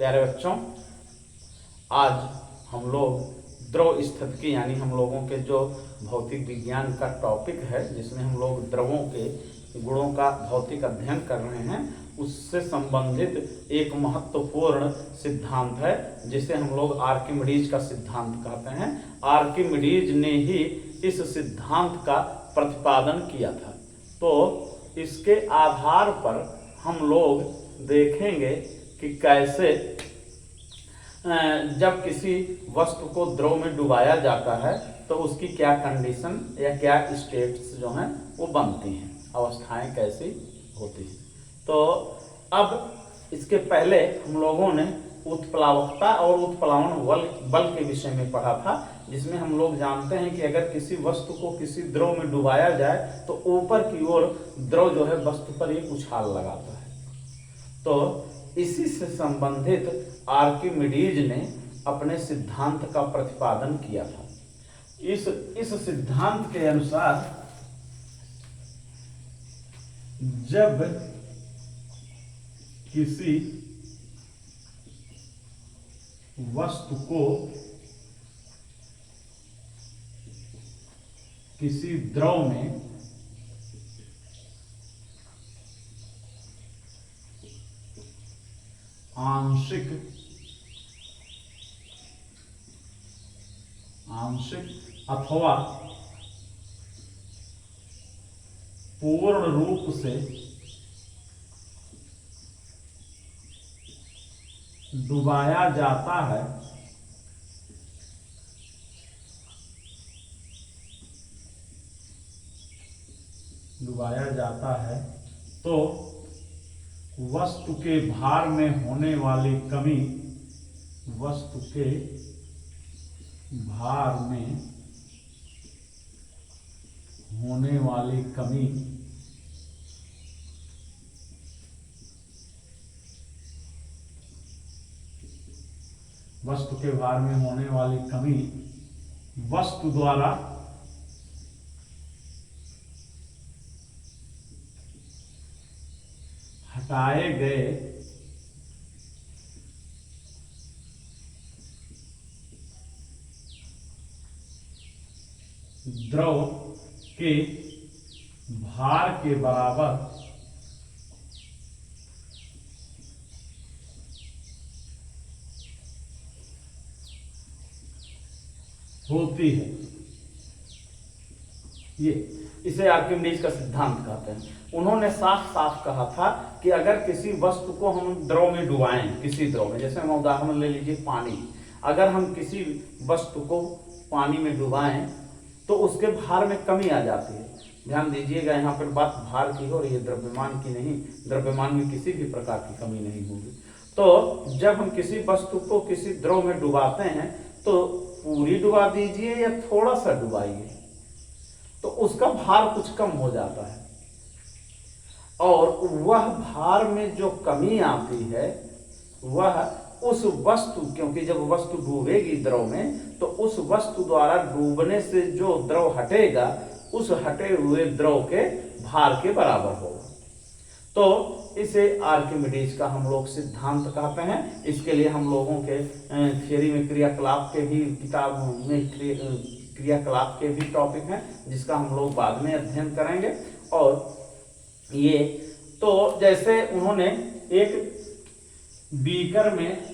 प्यारे बच्चों, आज हम लोग द्रव स्थितिकी यानी हम लोगों के जो भौतिक विज्ञान का टॉपिक है, जिसमें हम लोग द्रवों के गुणों का भौतिक अध्ययन कर रहे हैं, उससे संबंधित एक महत्वपूर्ण सिद्धांत है जिसे हम लोग आर्किमिडीज का सिद्धांत कहते हैं। आर्किमिडीज ने ही इस सिद्धांत का प्रतिपादन किया था। तो इसके आधार पर हम लोग देखेंगे कि कैसे जब किसी वस्तु को द्रव में डुबाया जाता है तो उसकी क्या कंडीशन या क्या स्टेट्स जो हैं वो बनती हैं, अवस्थाएं कैसी होती हैं। तो अब इसके पहले हम लोगों ने उत्प्लावकता और उत्प्लावन बल के विषय में पढ़ा था, जिसमें हम लोग जानते हैं कि अगर किसी वस्तु को किसी द्रव में डुबाया जाए तो ऊपर की ओर द्रव जो है वस्तु पर एक उछाल लगाता है। तो इसी से संबंधित आर्किमिडीज ने अपने सिद्धांत का प्रतिपादन किया था। इस सिद्धांत के अनुसार जब किसी वस्तु को किसी द्रव में आंशिक अथवा पूर्ण रूप से डुबाया जाता है तो वस्तु के भार में होने वाली कमी वस्तु के भार में होने वाली कमी वस्तु के भार में होने वाली कमी वस्तु द्वारा हटाए गए द्रव के भार के बराबर होती है। इसे आर्किमिडीज का सिद्धांत कहते हैं। उन्होंने साफ साफ कहा था कि अगर किसी वस्तु को हम द्रव में डुबाएं, किसी द्रव में, जैसे हम उदाहरण ले लीजिए पानी, अगर हम किसी वस्तु को पानी में डुबाएं तो उसके भार में कमी आ जाती है। ध्यान दीजिएगा, यहाँ पर बात भार की हो रही है, द्रव्यमान की नहीं। द्रव्यमान में किसी भी प्रकार की कमी नहीं होगी। तो जब हम किसी वस्तु को किसी द्रव में डुबाते हैं तो पूरी डुबा दीजिए या थोड़ा सा डुबाइए तो उसका भार कुछ कम हो जाता है, और वह भार में जो कमी आती है वह उस वस्तु, क्योंकि जब वस्तु डूबेगी द्रव में तो उस वस्तु द्वारा डूबने से जो द्रव हटेगा उस हटे हुए द्रव के भार के बराबर होगा। तो इसे आर्किमिडीज का हम लोग सिद्धांत कहते हैं। इसके लिए हम लोगों के थियरी में क्रियाकलाप के भी किताब में क्रियाकलाप के भी टॉपिक हैं, जिसका हम लोग बाद में अध्ययन करेंगे। और ये तो जैसे उन्होंने एक बीकर में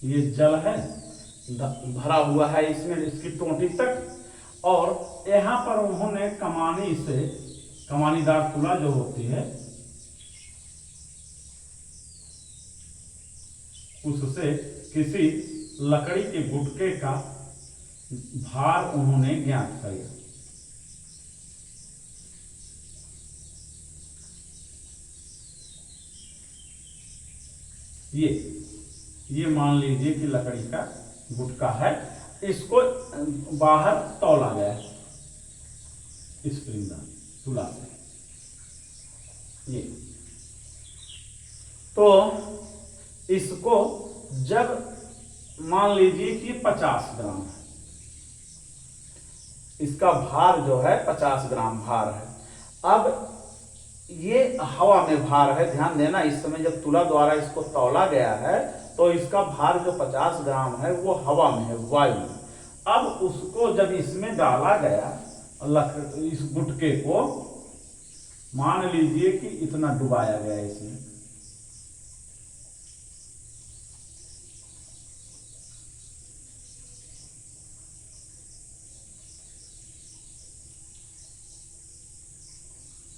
ये जल है, भरा हुआ है इसमें इसकी टोंटी तक, और यहाँ पर उन्होंने कमानी से, कमानीदार तुला जो होती है उससे किसी लकड़ी के गुटके का भार उन्होंने ज्ञात किया। ये मान लीजिए कि लकड़ी का गुटका है, इसको बाहर तौला गया है स्प्रिंग तुला से। ये तो इसको जब मान लीजिए कि 50 ग्राम है, इसका भार जो है 50 ग्राम भार है। अब ये हवा में भार है, ध्यान देना, इस समय जब तुला द्वारा इसको तौला गया है तो इसका भार जो 50 ग्राम है वो हवा में है, वायु में। अब उसको जब इसमें डाला गया, इस गुटके को मान लीजिए कि इतना डुबाया गया इसमें,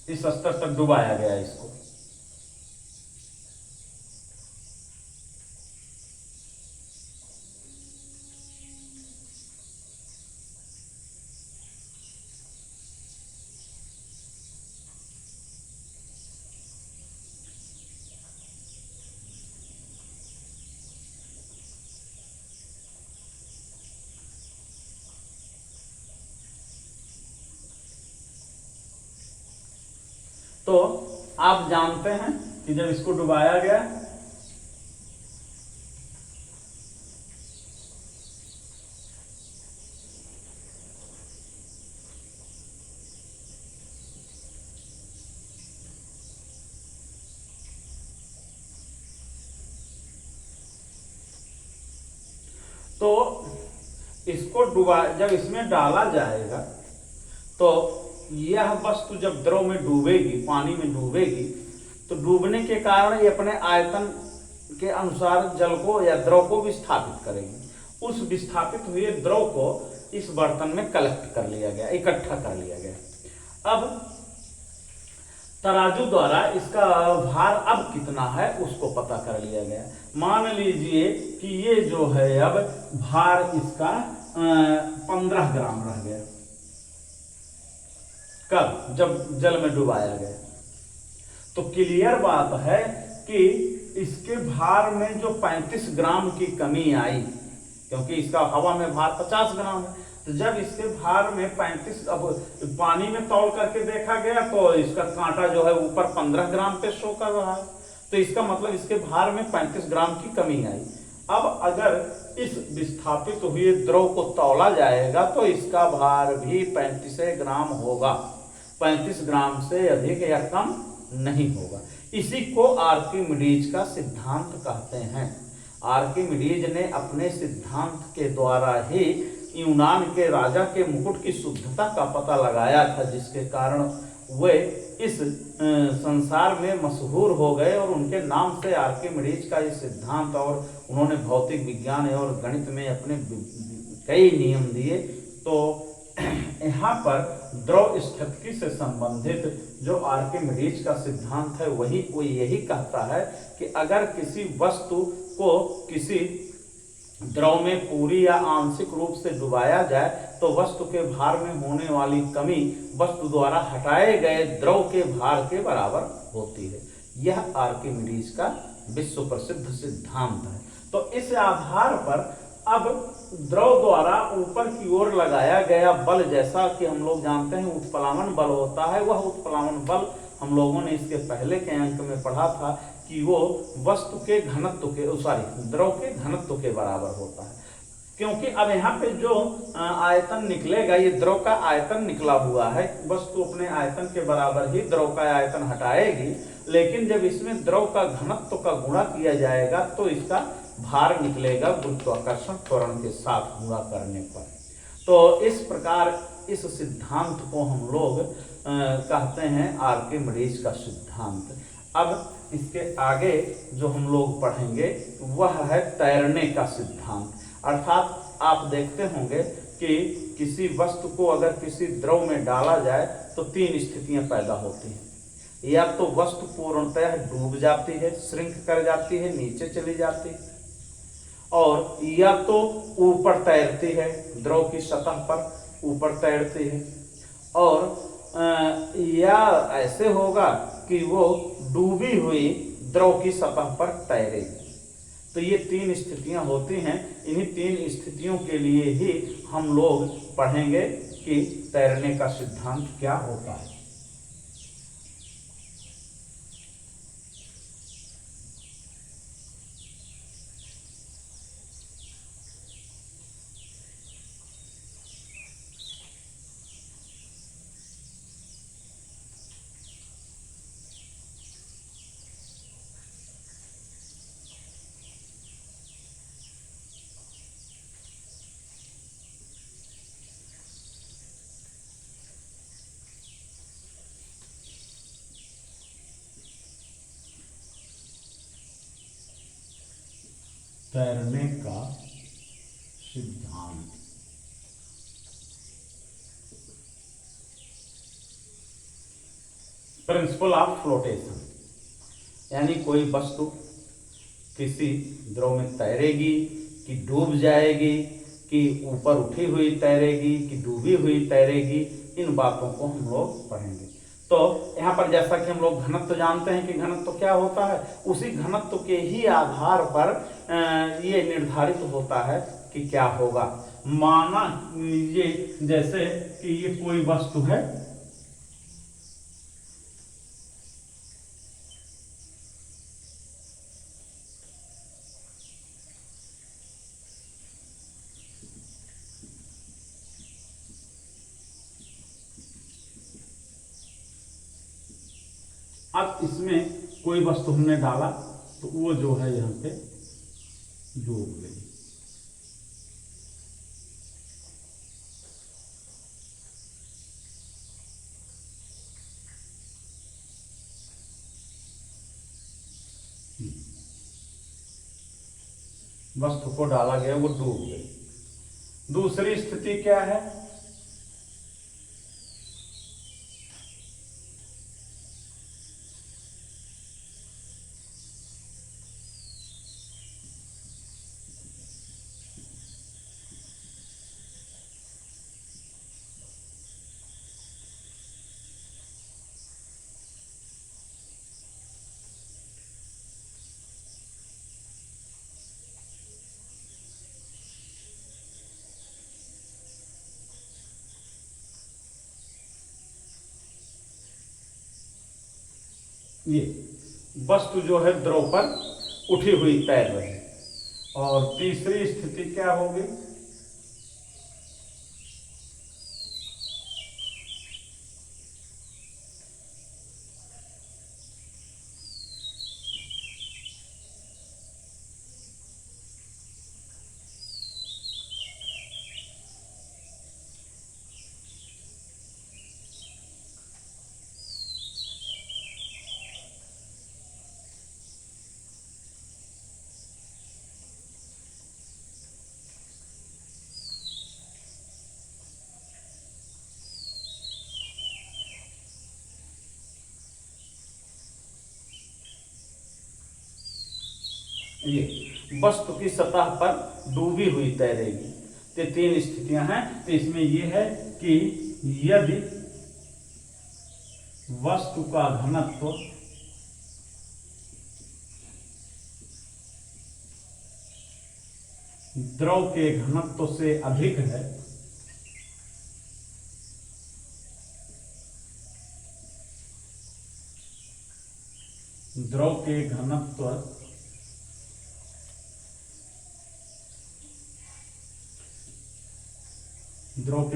इस स्तर तक डुबाया गया इसको। तो आप जानते हैं कि जब इसको डुबाया गया तो इसको जब इसमें डाला जाएगा तो यह वस्तु जब द्रव में डूबेगी, पानी में डूबेगी, तो डूबने के कारण ये अपने आयतन के अनुसार जल को या द्रव को विस्थापित करेगी। उस विस्थापित हुए द्रव को इस बर्तन में कलेक्ट कर लिया गया, इकट्ठा कर लिया गया। अब तराजू द्वारा इसका भार अब कितना है उसको पता कर लिया गया। मान लीजिए कि ये जो है अब भार इसका 15 ग्राम रह गया, कब? जब जल में डुबाया गया। तो क्लियर बात है कि इसके भार में जो 35 ग्राम की कमी आई, क्योंकि इसका हवा में भार 50 ग्राम है, तो जब इसके भार में 35, अब पानी में तौल करके देखा गया तो इसका कांटा जो है ऊपर 15 ग्राम पे शो कर रहा है, तो इसका मतलब इसके भार में 35 ग्राम की कमी आई। अब अगर इस विस्थापित हुए द्रव को तौला जाएगा तो इसका भार भी 35 ग्राम होगा, 35 ग्राम से अधिक या कम नहीं होगा। इसी को आर्किमिडीज का सिद्धांत कहते हैं। आर्किमिडीज ने अपने सिद्धांत के द्वारा ही यूनान के राजा के मुकुट की शुद्धता का पता लगाया था, जिसके कारण वे इस संसार में मशहूर हो गए और उनके नाम से आर्किमिडीज का ये सिद्धांत, और उन्होंने भौतिक विज्ञान और गणित में अपने कई नियम दिए। तो यहाँ पर द्रव स्थितिकी से संबंधित जो आर्किमिडीज का सिद्धांत है वही वो यही कहता है कि अगर किसी वस्तु को किसी द्रव में पूरी या आंशिक रूप से डुबाया जाए तो वस्तु के भार में होने वाली कमी वस्तु द्वारा हटाए गए द्रव के भार के बराबर होती है। यह आर्किमिडीज का विश्व प्रसिद्ध सिद्धांत है। तो इस आधार पर अब द्रव द्वारा ऊपर की ओर लगाया गया बल, जैसा कि हम लोग जानते हैं उत्प्लावन बल होता है, वह उत्प्लावन बल हम लोगों ने इसके पहले के अंक में पढ़ा था कि वो वस्तु के घनत्व के द्रव के घनत्व के बराबर होता है। क्योंकि अब यहाँ पे जो आयतन निकलेगा ये द्रव का आयतन निकला हुआ है, वस्तु अपने आयतन के बराबर ही द्रव का आयतन हटाएगी, लेकिन जब इसमें द्रव का घनत्व का गुणा किया जाएगा तो इसका भार निकलेगा गुरुत्वाकर्षण त्वरण के साथ गुणा करने पर। तो इस प्रकार इस सिद्धांत को हम लोग कहते हैं आर्किमिडीज का सिद्धांत। अब इसके आगे जो हम लोग पढ़ेंगे वह है तैरने का सिद्धांत। अर्थात आप देखते होंगे कि किसी वस्तु को अगर किसी द्रव में डाला जाए तो 3 स्थितियां पैदा होती हैं। या तो वस्तु पूर्णतः डूब जाती है, श्रिंक कर जाती है, नीचे चली जाती है, और या तो ऊपर तैरती है, द्रव की सतह पर ऊपर तैरती है, और या ऐसे होगा कि वो डूबी हुई द्रव की सतह पर तैरेगी। तो ये तीन स्थितियां होती हैं। इन्हीं तीन स्थितियों के लिए ही हम लोग पढ़ेंगे कि तैरने का सिद्धांत क्या होता है। तैरने का सिद्धांत। प्रिंसिपल ऑफ फ्लोटेशन, यानी कोई वस्तु किसी द्रव में तैरेगी कि डूब जाएगी, कि ऊपर उठी हुई तैरेगी कि डूबी हुई तैरेगी, इन बातों को हम लोग पढ़ेंगे। तो यहाँ पर जैसा कि हम लोग घनत्व जानते हैं कि घनत्व क्या होता है, उसी घनत्व के ही आधार पर ये निर्धारित होता है कि क्या होगा। माना ये जैसे कि ये कोई वस्तु है, अब इसमें कोई वस्तु हमने डाला तो वो जो है यहाँ पे डूब गई। वस्तु को डाला गया, वो डूब गई। दूसरी स्थिति क्या है, ये वस्तु जो है द्रव पर उठी हुई तैर रही। और तीसरी स्थिति क्या होगी, ये वस्तु की सतह पर डूबी हुई तैरेगी। तो तीन स्थितियां हैं। तो इसमें यह है कि यदि वस्तु का घनत्व द्रव के घनत्व से अधिक है, द्रव के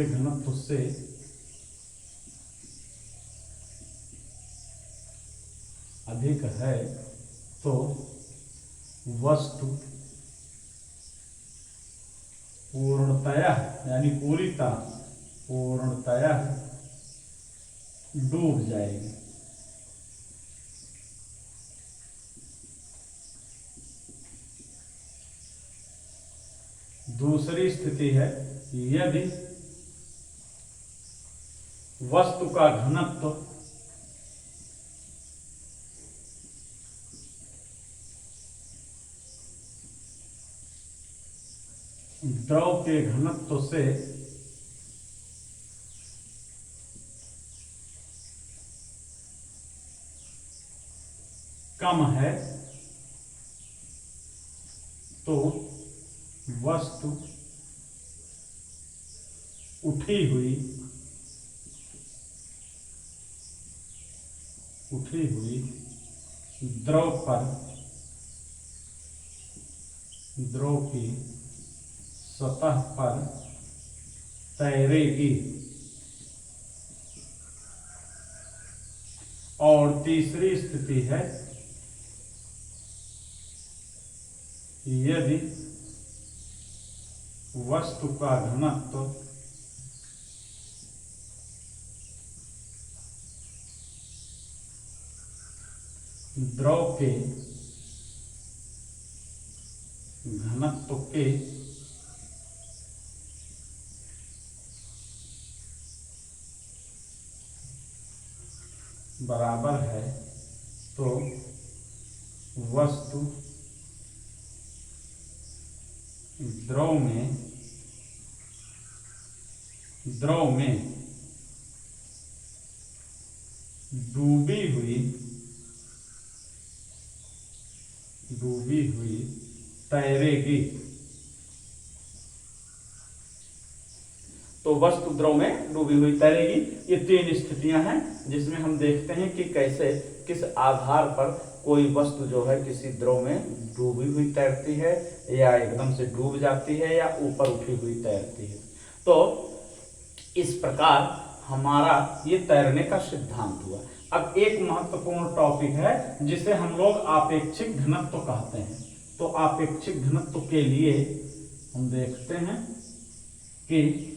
घनत्व से अधिक है, तो वस्तु पूर्णतया यानी पूर्णतया डूब जाएगी। दूसरी स्थिति है यदि वस्तु का घनत्व द्रव के घनत्व से कम है तो वस्तु उठी हुई द्रव की सतह पर तैरेगी। और तीसरी स्थिति है यदि वस्तु का घनत्व द्रव के घनत्व के बराबर है तो वस्तु द्रव में डूबी हुई तैरेगी। तो वस्तु द्रव में डूबी हुई तैरेगी। ये तीन स्थितियां हैं जिसमें हम देखते हैं कि कैसे किस आधार पर कोई वस्तु जो है किसी द्रव में डूबी हुई तैरती है या एकदम से डूब जाती है या ऊपर उठी हुई तैरती है। तो इस प्रकार हमारा ये तैरने का सिद्धांत हुआ। अब एक महत्वपूर्ण टॉपिक है जिसे हम लोग आपेक्षिक घनत्व कहते हैं। तो आपेक्षिक घनत्व के लिए हम देखते हैं कि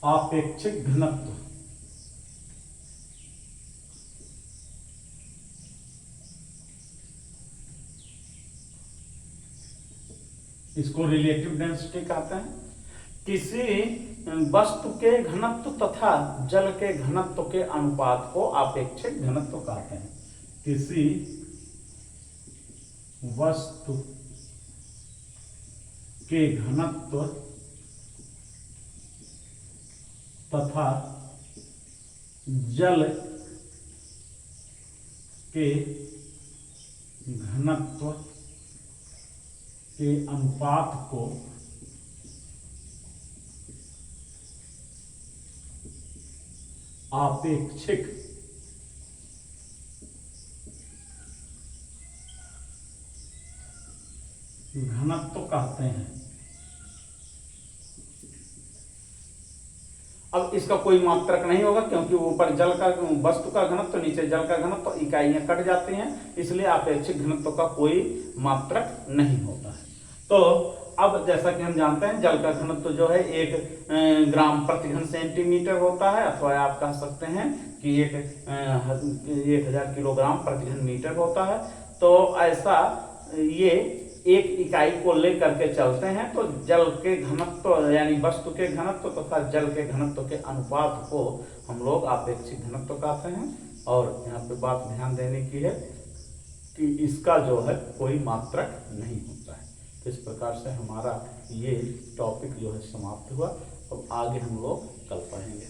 आपेक्षिक घनत्व इसको रिलेटिव डेंसिटी कहते हैं। किसी वस्तु के घनत्व तथा जल के घनत्व के अनुपात को आपेक्षिक घनत्व कहते हैं। किसी वस्तु के घनत्व तथा जल के घनत्व के अनुपात को आपेक्षिक घनत्व कहते हैं। अब इसका कोई मात्रक नहीं होगा क्योंकि ऊपर जल का वस्तु का घनत्व तो नीचे जल का घनत्व, तो इकाइयां कट जाती हैं, इसलिए आपेक्षिक घनत्व का कोई मात्रक नहीं होता है। तो अब जैसा कि हम जानते हैं जल का घनत्व जो है 1 ग्राम प्रति घन सेंटीमीटर होता है, अथवा आप कह सकते हैं कि 1000 किलोग्राम प्रति घन मीटर होता है। तो ऐसा ये एक इकाई को लेकर के चलते हैं। तो जल के घनत्व यानी वस्तु के घनत्व तथा जल के घनत्व के अनुपात को हम लोग आपेक्षिक घनत्व कहते हैं। और यहाँ पे बात ध्यान देने की है कि इसका जो है कोई मात्रक नहीं होता है। तो इस प्रकार से हमारा ये टॉपिक जो है समाप्त हुआ। अब आगे हम लोग कल पढ़ेंगे।